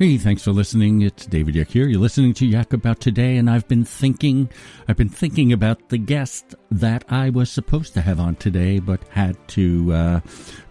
Hey, thanks for listening. It's David Yak here. You're listening to Yak About Today, and I've been thinking about the guest that I was supposed to have on today, but had to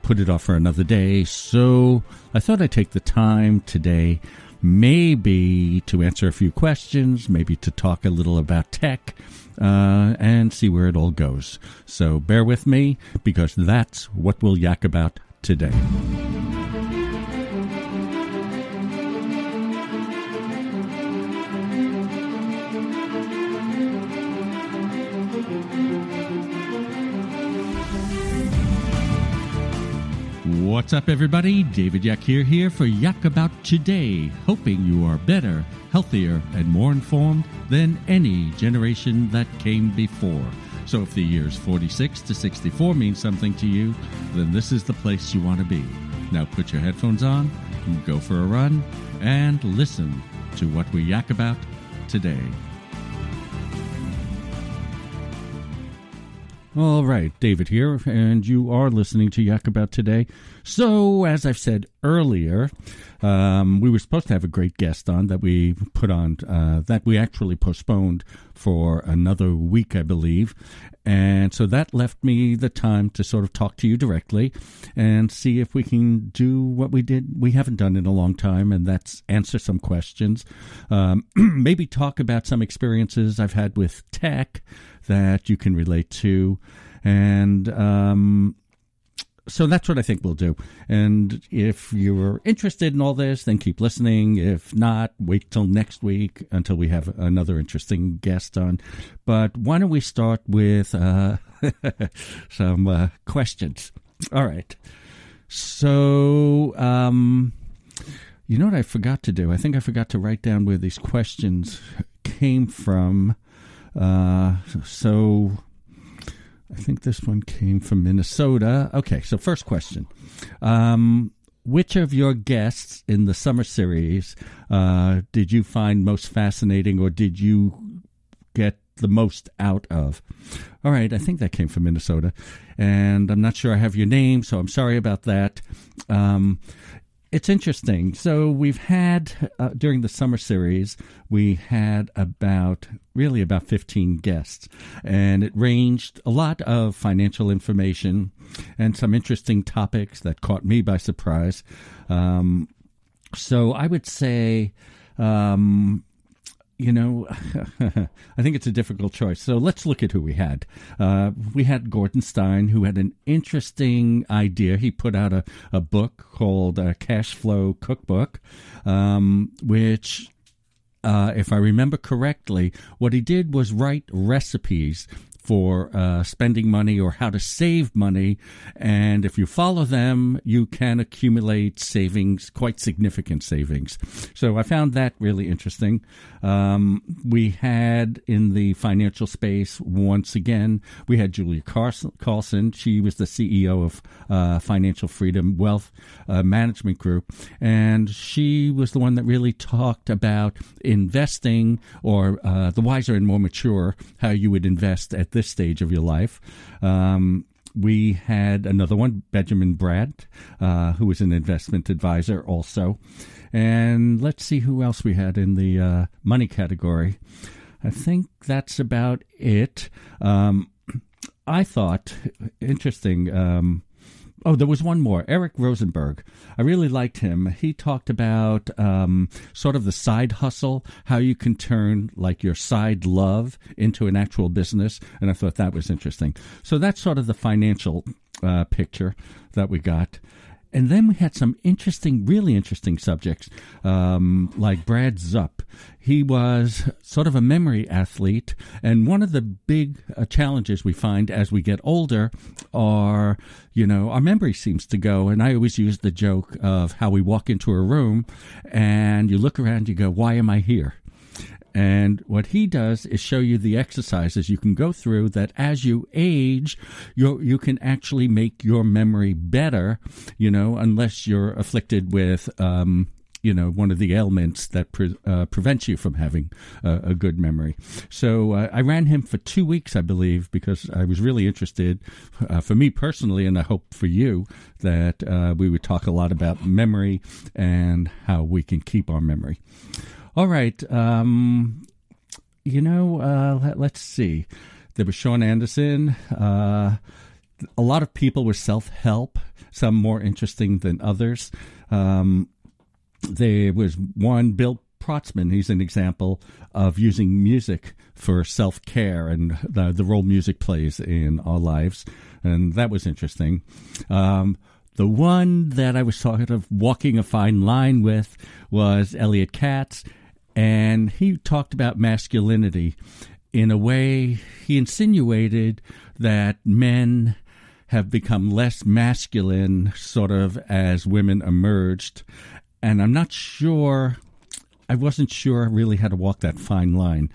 put it off for another day. So I thought I'd take the time today, maybe to answer a few questions, maybe to talk a little about tech, and see where it all goes. So bear with me, because that's what we'll yak about today. What's up, everybody? David Yak here for Yak About Today, hoping you are better, healthier, and more informed than any generation that came before. So if the years 46 to 64 mean something to you, then this is the place you want to be. Now put your headphones on, go for a run, and listen to what we yak about today. All right, David here, and you are listening to Yak About Today. So, as I've said earlier, we were supposed to have a great guest on that we put on, that we actually postponed for another week, I believe. And so that left me the time to sort of talk to you directly and see if we can do what we haven't done in a long time, and that's answer some questions. Maybe talk about some experiences I've had with tech that you can relate to. And so that's what I think we'll do. And if you're interested in all this, then keep listening. If not, wait till next week until we have another interesting guest on. But why don't we start with some questions? All right. So, you know what I forgot to do? I think I forgot to write down where these questions came from. So I think this one came from Minnesota. Okay, so first question. Which of your guests in the summer series did you find most fascinating, or did you get the most out of? All right, I think that came from Minnesota. And I'm not sure I have your name, so I'm sorry about that. It's interesting. So we've had, during the summer series, we had about 15 guests. And it ranged a lot of financial information and some interesting topics that caught me by surprise. So I would say, I think it's a difficult choice. So let's look at who we had. We had Gordon Stein, who had an interesting idea. He put out a book called Cash Flow Cookbook, which, if I remember correctly, what he did was write recipes for spending money or how to save money. And if you follow them, you can accumulate savings, quite significant savings. So I found that really interesting. We had in the financial space, once again, we had Julia Carlson. She was the CEO of Financial Freedom Wealth Management Group. And she was the one that really talked about investing, or the wiser and more mature, how you would invest at this stage of your life. We had another one, Benjamin Bratt, who was an investment advisor also. And let's see who else we had in the money category. I think that's about it. I thought, interesting, there was one more, Eric Rosenberg. I really liked him. He talked about sort of the side hustle, how you can turn like your side love into an actual business, and I thought that was interesting. So that's sort of the financial picture that we got. And then we had some really interesting subjects, like Brad Zupp. He was sort of a memory athlete, and one of the big challenges we find as we get older are, our memory seems to go, and I always use the joke of how we walk into a room, and you look around, you go, why am I here? And what he does is show you the exercises you can go through that as you age, you can actually make your memory better, unless you're afflicted with, one of the ailments that prevents you from having a good memory. So I ran him for 2 weeks, I believe, because I was really interested, for me personally, and I hope for you, that we would talk a lot about memory and how we can keep our memory. All right. Let's see. There was Sean Anderson. A lot of people were self-help, some more interesting than others. There was one, Bill Protzman. He's an example of using music for self-care and the role music plays in our lives. And that was interesting. The one that I was sort of walking a fine line with was Elliot Katz. And he talked about masculinity. In a way, he insinuated that men have become less masculine sort of as women emerged. And I wasn't sure really how to walk that fine line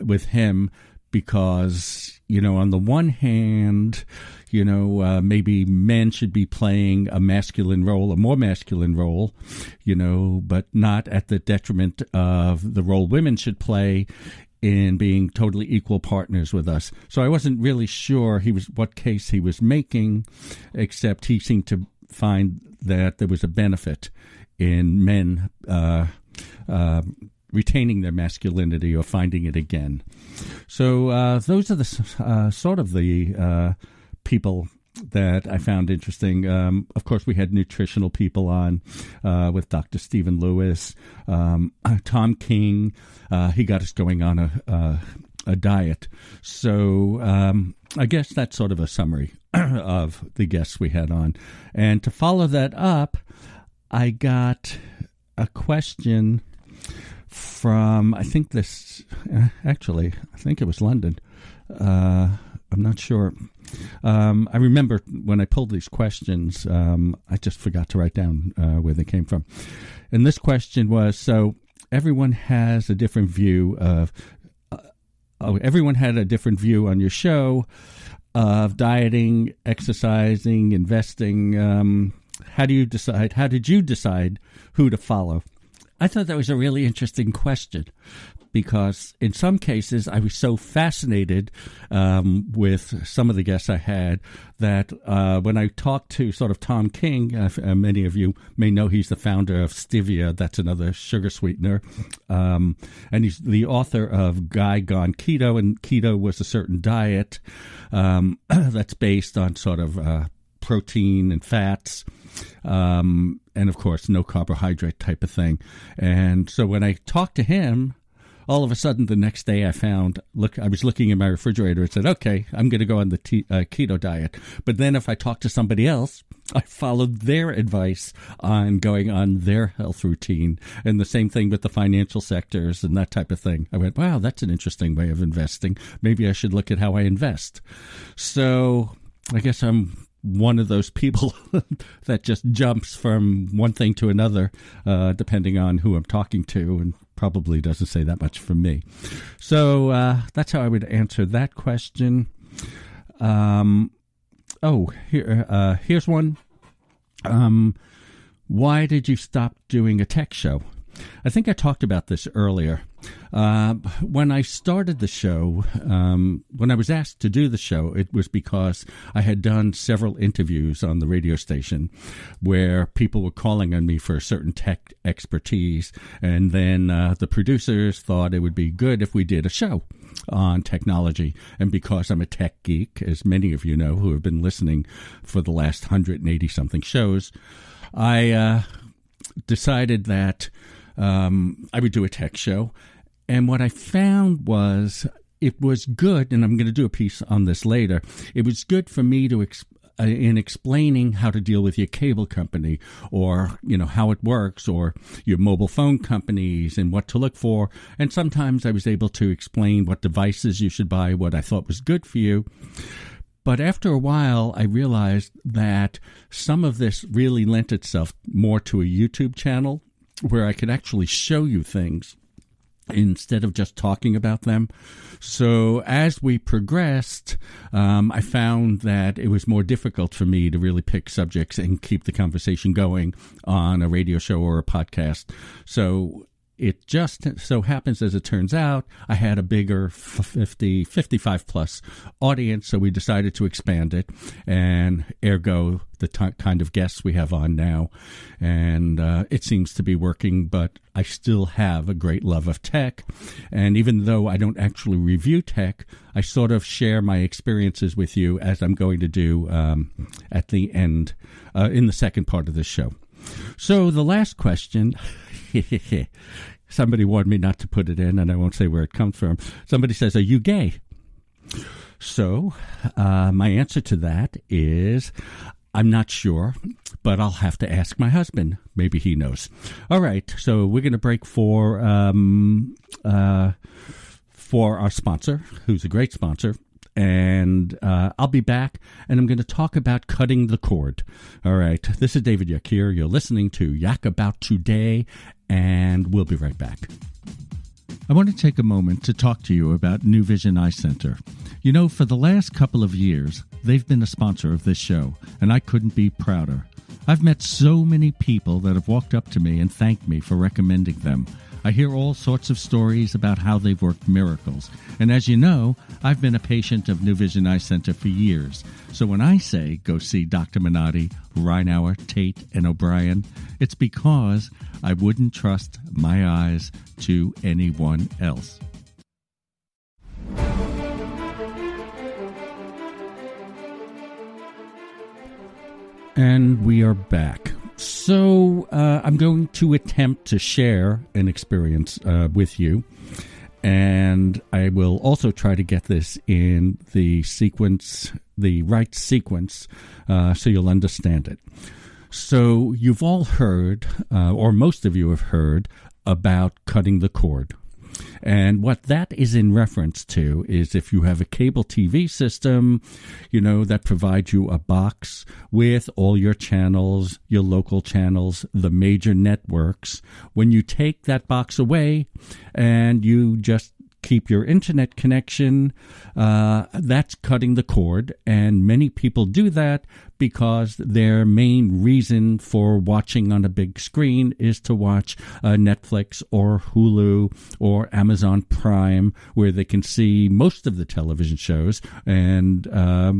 with him because, on the one hand, maybe men should be playing a masculine role, a more masculine role, but not at the detriment of the role women should play in being totally equal partners with us. So I wasn't really sure what case he was making, except he seemed to find that there was a benefit in men retaining their masculinity or finding it again. So those are the sort of the people that I found interesting. Of course, we had nutritional people on with Dr. Stephen Lewis, Tom King. He got us going on a diet. So I guess that's sort of a summary of the guests we had on. And to follow that up, I got a question from, I think it was London. I'm not sure. I remember when I pulled these questions, I just forgot to write down where they came from. And this question was, so everyone has a different view of, everyone had a different view on your show of dieting, exercising, investing. How did you decide who to follow? I thought that was a really interesting question because in some cases I was so fascinated with some of the guests I had that when I talked to sort of Tom King, many of you may know he's the founder of Stevia, that's another sugar sweetener, and he's the author of Guy Gone Keto, and keto was a certain diet that's based on sort of protein and fats, and of course no carbohydrate type of thing. And so when I talked to him, all of a sudden the next day I was looking in my refrigerator and said, okay, I'm going to go on the keto diet. But then if I talked to somebody else, I followed their advice on going on their health routine. And the same thing with the financial sectors and that type of thing. I went, wow, that's an interesting way of investing. Maybe I should look at how I invest. So I guess I'm one of those people that just jumps from one thing to another, depending on who I'm talking to, and probably doesn't say that much for me. So that's how I would answer that question. Here's one. Why did you stop doing a tech show? I think I talked about this earlier. When I started the show, when I was asked to do the show, it was because I had done several interviews on the radio station where people were calling on me for a certain tech expertise. And then the producers thought it would be good if we did a show on technology. And because I'm a tech geek, as many of you know who have been listening for the last 180-something shows, I decided that I would do a tech show. And what I found was it was good, and I'm going to do a piece on this later, it was good for me to in explaining how to deal with your cable company or, how it works, or your mobile phone companies and what to look for. And sometimes I was able to explain what devices you should buy, what I thought was good for you. But after a while, I realized that some of this really lent itself more to a YouTube channel where I could actually show you things instead of just talking about them. So as we progressed, I found that it was more difficult for me to really pick subjects and keep the conversation going on a radio show or a podcast. So it just so happens, as it turns out, I had a bigger 55 plus audience, so we decided to expand it, and ergo the kind of guests we have on now. And it seems to be working, but I still have a great love of tech. And even though I don't actually review tech, I sort of share my experiences with you, as I'm going to do at the end, in the second part of this show. So the last question, somebody warned me not to put it in, and I won't say where it comes from. Somebody says, "Are you gay?" So my answer to that is, I'm not sure, but I'll have to ask my husband. Maybe he knows. All right, so we're going to break for our sponsor, who's a great sponsor. And I'll be back, and I'm going to talk about cutting the cord. All right, this is David Yak here. You're listening to Yak About Today, and we'll be right back. I want to take a moment to talk to you about New Vision Eye Center. You know, for the last couple of years, they've been a sponsor of this show, and I couldn't be prouder. I've met so many people that have walked up to me and thanked me for recommending them. I hear all sorts of stories about how they've worked miracles. And as you know, I've been a patient of New Vision Eye Center for years. So when I say go see Dr. Minotti, Reinauer, Tate, and O'Brien, it's because I wouldn't trust my eyes to anyone else. And we are back. So I'm going to attempt to share an experience with you, and I will also try to get this in the sequence, the right sequence, so you'll understand it. So you've all heard, or most of you have heard, about cutting the cord. And what that is in reference to is if you have a cable TV system, you know, that provides you a box with all your channels, your local channels, the major networks. When you take that box away and you just keep your internet connection, that's cutting the cord. And many people do that because their main reason for watching on a big screen is to watch Netflix or Hulu or Amazon Prime, where they can see most of the television shows and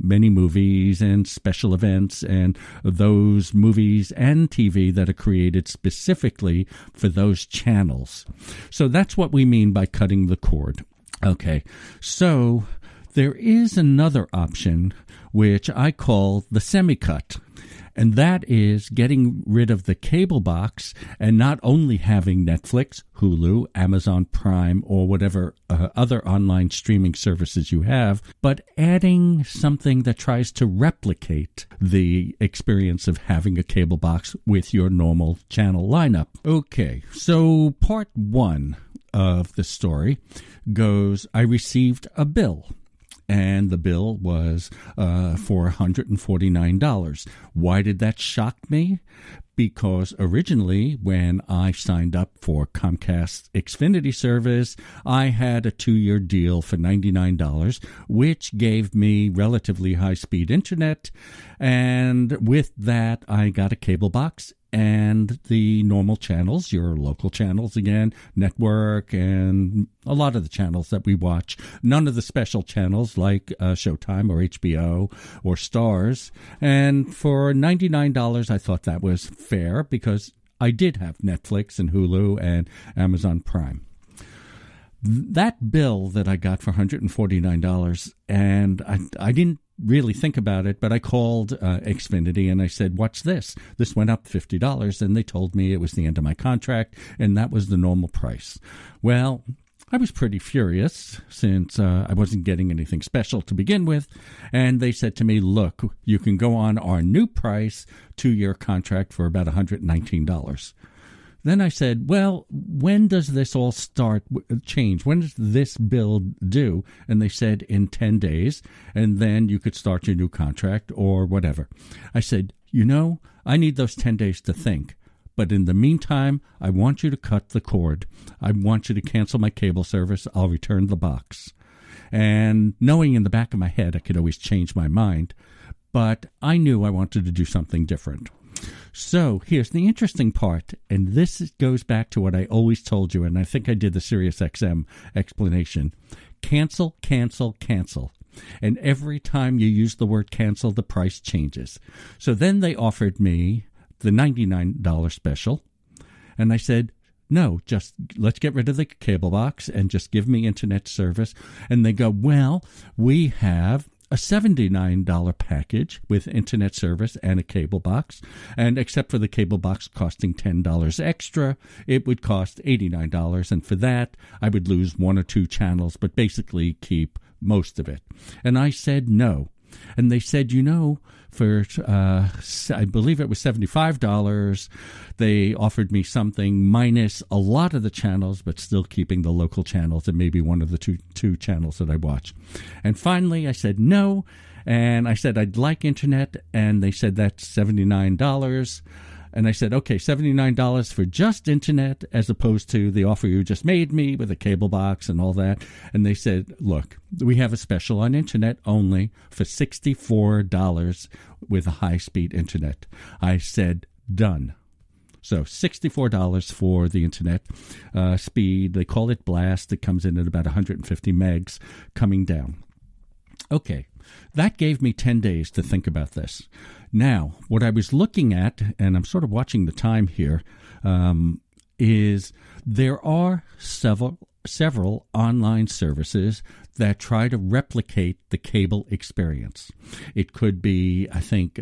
many movies and special events and those movies and TV that are created specifically for those channels. So that's what we mean by cutting the cord. Okay, so there is another option which I call the semi-cut, and that is getting rid of the cable box and not only having Netflix, Hulu, Amazon Prime, or whatever other online streaming services you have, but adding something that tries to replicate the experience of having a cable box with your normal channel lineup. Okay, so part one of the story goes, I received a bill. And the bill was for $149. Why did that shock me? Because originally, when I signed up for Comcast Xfinity service, I had a 2-year deal for $99, which gave me relatively high-speed internet. And with that, I got a cable box and the normal channels, your local channels again, network, and a lot of the channels that we watch. None of the special channels like Showtime or HBO or Stars. And for $99, I thought that was fair because I did have Netflix and Hulu and Amazon Prime. That bill that I got for $149, and I didn't really think about it, but I called Xfinity and I said, what's this? This went up $50, and they told me it was the end of my contract, and that was the normal price. Well, I was pretty furious since I wasn't getting anything special to begin with, and they said to me, look, you can go on our new price, 2-year contract for about $119. Then I said, well, when does this all change? When does this bill due? And they said in 10 days, and then you could start your new contract or whatever. I said, you know, I need those 10 days to think. But in the meantime, I want you to cut the cord. I want you to cancel my cable service. I'll return the box. And knowing in the back of my head I could always change my mind, but I knew I wanted to do something different. So here's the interesting part, and this goes back to what I always told you, and I think I did the SiriusXM explanation. Cancel, cancel, cancel. And every time you use the word cancel, the price changes. So then they offered me the $99 special, and I said, no, just let's get rid of the cable box and just give me internet service. And they go, well, we have a $79 package with internet service and a cable box. And except for the cable box costing $10 extra, it would cost $89. And for that, I would lose one or two channels, but basically keep most of it. And I said no. And they said, for, I believe it was $75, they offered me something minus a lot of the channels, but still keeping the local channels and maybe one of the two channels that I watch. And finally, I said no. And I said, I'd like internet. And they said, that's $79. And I said, okay, $79 for just internet as opposed to the offer you just made me with a cable box and all that. And they said, look, we have a special on internet only for $64 with a high-speed internet. I said, done. So $64 for the internet speed. They call it Blast. It comes in at about 150 megs coming down. Okay, that gave me 10 days to think about this. Now, what I was looking at, and I'm sort of watching the time here, is there are several online services that try to replicate the cable experience. It could be, I think,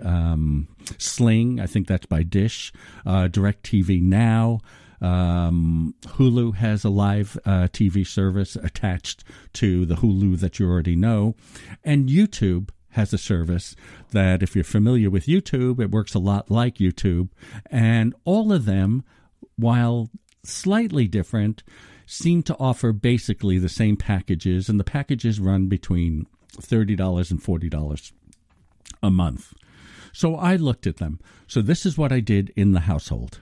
Sling. I think that's by Dish. DirecTV Now. Hulu has a live TV service attached to the Hulu that you already know. And YouTube has a service that, if you're familiar with YouTube, it works a lot like YouTube. And all of them, while slightly different, seem to offer basically the same packages. And the packages run between $30 and $40 a month. So I looked at them. So this is what I did in the household.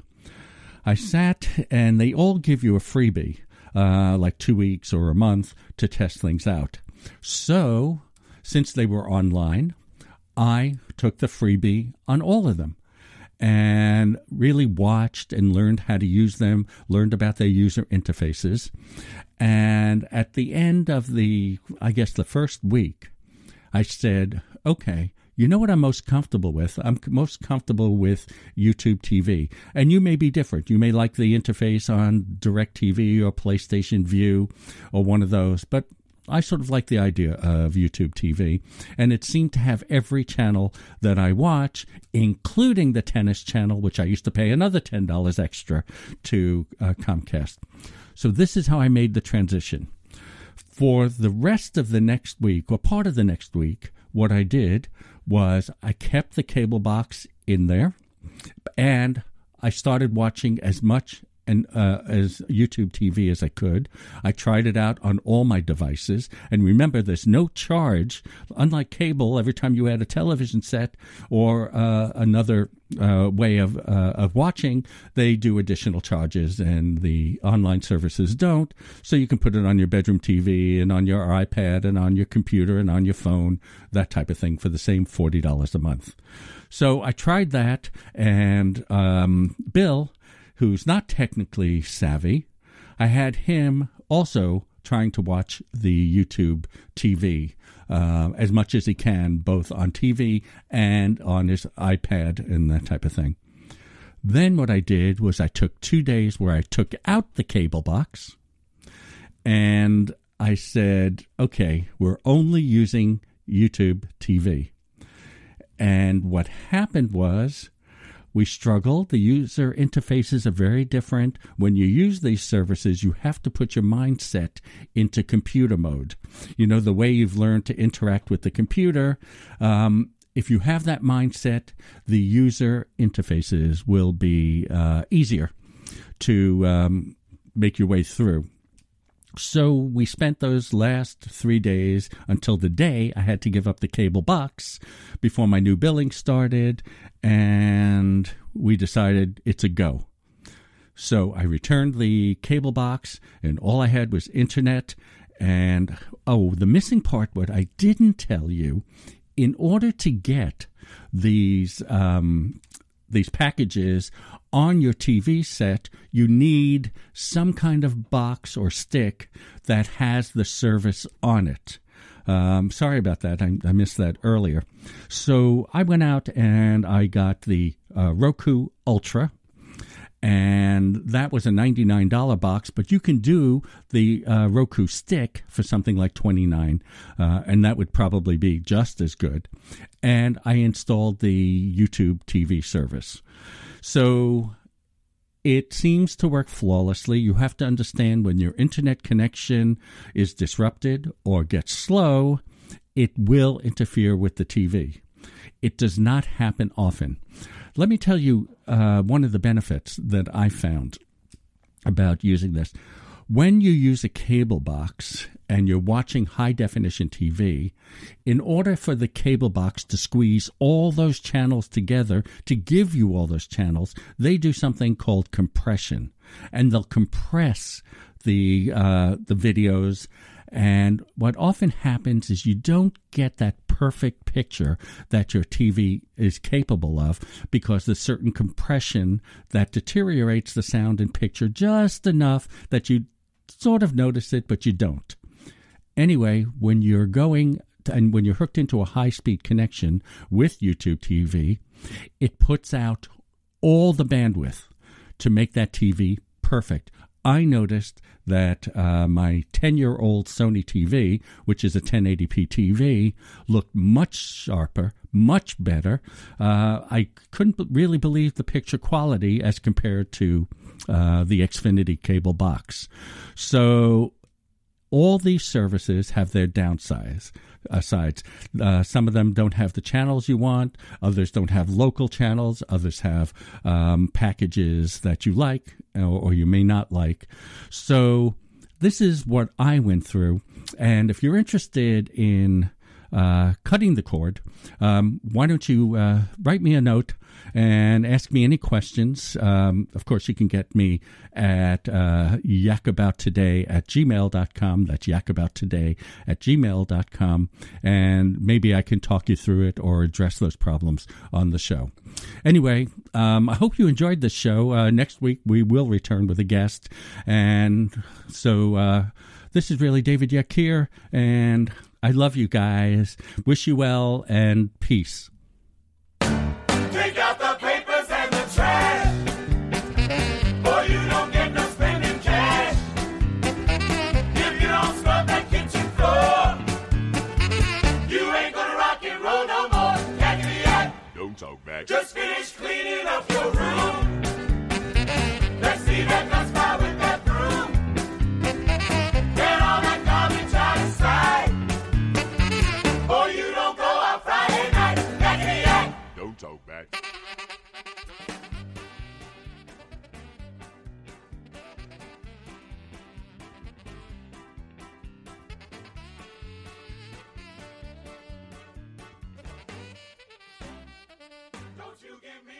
I sat, and they all give you a freebie, like 2 weeks or a month to test things out. So since they were online, I took the freebie on all of them and really watched and learned how to use them, learned about their user interfaces. And at the end of the first week, I said, okay, you know what I'm most comfortable with? I'm most comfortable with YouTube TV. And you may be different. You may like the interface on DirecTV or PlayStation View or one of those. But I sort of like the idea of YouTube TV. And it seemed to have every channel that I watch, including the tennis channel, which I used to pay another $10 extra to Comcast. So this is how I made the transition. For the rest of the next week, or part of the next week, what I did was I kept the cable box in there, and I started watching as much as YouTube TV as I could. I tried it out on all my devices. And remember, there's no charge. Unlike cable, every time you add a television set or another way of watching, they do additional charges, and the online services don't. So you can put it on your bedroom TV and on your iPad and on your computer and on your phone, that type of thing, for the same $40 a month. So I tried that, and Bill, who's not technically savvy, I had him also trying to watch the YouTube TV as much as he can, both on TV and on his iPad and that type of thing. Then what I did was I took 2 days where I took out the cable box, and I said, okay, we're only using YouTube TV. And what happened was, we struggle. The user interfaces are very different. When you use these services, you have to put your mindset into computer mode. You know, the way you've learned to interact with the computer. If you have that mindset, the user interfaces will be easier to make your way through. So we spent those last 3 days until the day I had to give up the cable box before my new billing started, and we decided it's a go. So I returned the cable box, and all I had was internet. And, the missing part, what I didn't tell you, in order to get these packages on your TV set, you need some kind of box or stick that has the service on it. Sorry about that. I missed that earlier. So I went out and I got the Roku Ultra, and that was a $99 box, but you can do the Roku stick for something like $29, and that would probably be just as good. And I installed the YouTube TV service. So it seems to work flawlessly. You have to understand when your internet connection is disrupted or gets slow, it will interfere with the TV. It does not happen often. Let me tell you one of the benefits that I found about using this. When you use a cable box and you're watching high-definition TV, in order for the cable box to squeeze all those channels together, to give you all those channels, they do something called compression. And they'll compress the videos. And what often happens is you don't get that perfect picture that your TV is capable of because there's certain compression that deteriorates the sound and picture just enough that you sort of notice it, but you don't. Anyway, when you're going and when you're hooked into a high-speed connection with YouTube TV, it puts out all the bandwidth to make that TV perfect. I noticed that my 10-year-old Sony TV, which is a 1080p TV, looked much sharper, much better. I couldn't really believe the picture quality as compared to the Xfinity cable box. So all these services have their downsides. Some of them don't have the channels you want. Others don't have local channels. Others have packages that you like or you may not like. So this is what I went through. And if you're interested in cutting the cord, why don't you write me a note and ask me any questions. Of course, you can get me at yakabouttoday@gmail.com. That's yakabouttoday@gmail.com. And maybe I can talk you through it or address those problems on the show. Anyway, I hope you enjoyed this show. Next week, we will return with a guest. And so this is really David Yakir, and I love you guys. Wish you well, and peace. Take out the papers and the trash, or you don't get no spending cash. If you don't scrub that kitchen floor, you ain't gonna rock and roll no more. Yakety yak. Don't talk back. Just finish cleaning up your room. Let's see that dust fly with that broom. Get all that garbage out of sight, or you don't go out Friday night. Yakety yak. Don't talk back. Don't you give me